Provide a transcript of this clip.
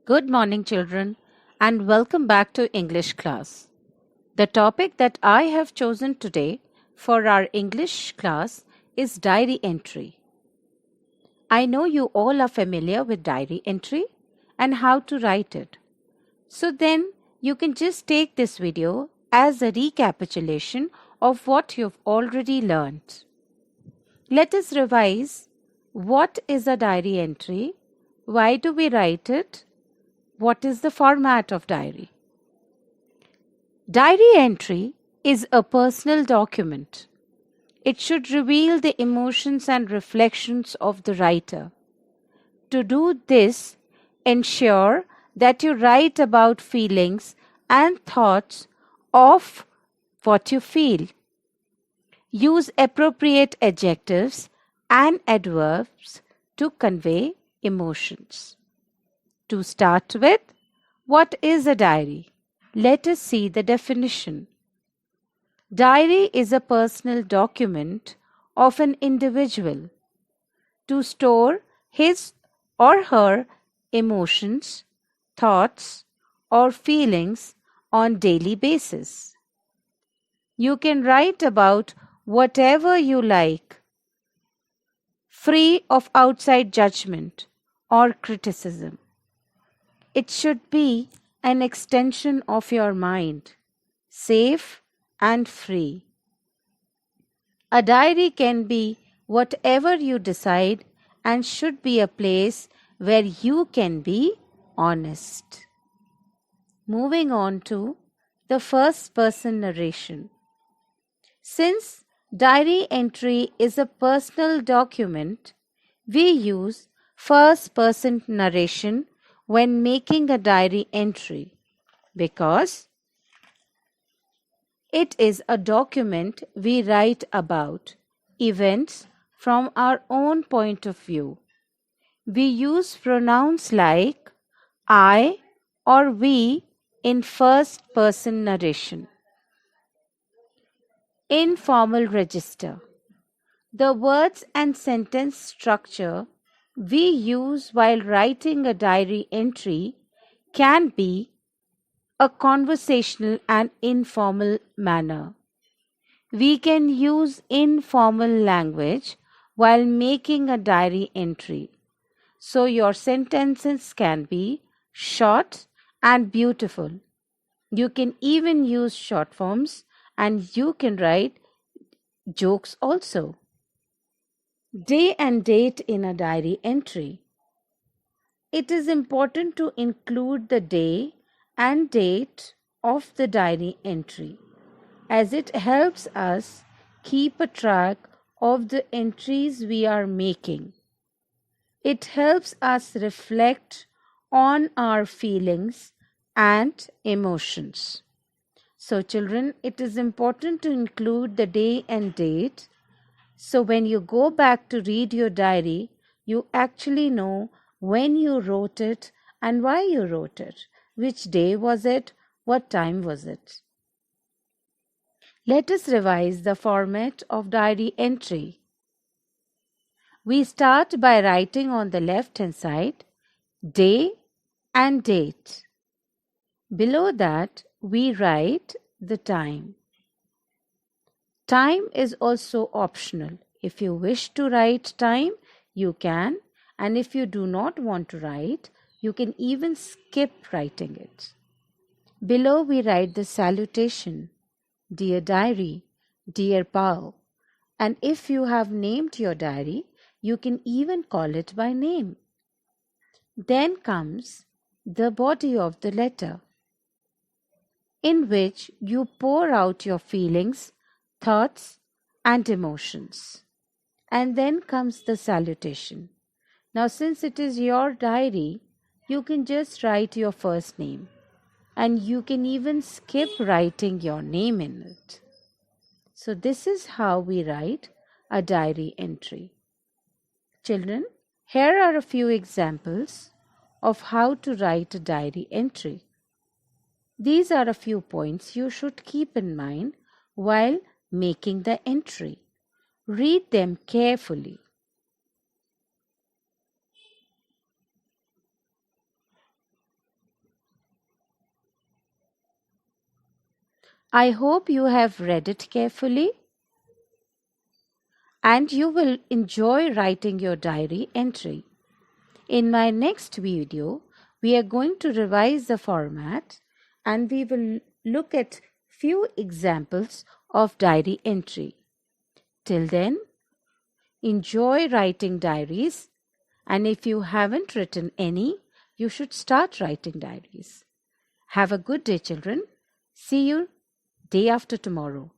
Good morning, children, and welcome back to English class. The topic that I have chosen today for our English class is diary entry. I know you all are familiar with diary entry and how to write it. So then you can just take this video as a recapitulation of what you've already learned. Let us revise. What is a diary entry? Why do we write it? What is the format of diary? Diary entry is a personal document. It should reveal the emotions and reflections of the writer. To do this, ensure that you write about feelings and thoughts of what you feel. Use appropriate adjectives and adverbs to convey emotions. To start with, what is a diary? Let us see the definition. Diary is a personal document of an individual to store his or her emotions, thoughts, or feelings on daily basis. You can write about whatever you like, free of outside judgment or criticism. It should be an extension of your mind, safe and free. A diary can be whatever you decide and should be a place where you can be honest. Moving on to the first person narration. Since diary entry is a personal document, we use first person narration when making a diary entry because it is a document we write about events from our own point of view. We use pronouns like I or we in first person narration. Informal register. The words and sentence structure we use while writing a diary entry can be a conversational and informal manner. We can use informal language while making a diary entry. So your sentences can be short and beautiful. You can even use short forms and you can write jokes also. Day and date in a diary entry. It is important to include the day and date of the diary entry as it helps us keep a track of the entries we are making. It helps us reflect on our feelings and emotions. So, children, it is important to include the day and date. So, when you go back to read your diary, you actually know when you wrote it and why you wrote it. Which day was it? What time was it? Let us revise the format of diary entry. We start by writing on the left-hand side day and date. Below that, we write the time. Time is also optional. If you wish to write time, you can, and if you do not want to write, you can even skip writing it. Below, we write the salutation, Dear Diary, Dear Pal, and if you have named your diary, you can even call it by name. Then comes the body of the letter, in which you pour out your feelings, thoughts, and emotions. And then comes the salutation. Now, since it is your diary, you can just write your first name, and you can even skip writing your name in it. So, this is how we write a diary entry. Children, here are a few examples of how to write a diary entry. These are a few points you should keep in mind while making the entry. Read them carefully. I hope you have read it carefully and you will enjoy writing your diary entry. In my next video, we are going to revise the format and we will look at few examples of diary entry. Till then, enjoy writing diaries, and if you haven't written any, you should start writing diaries. Have a good day, children. See you day after tomorrow.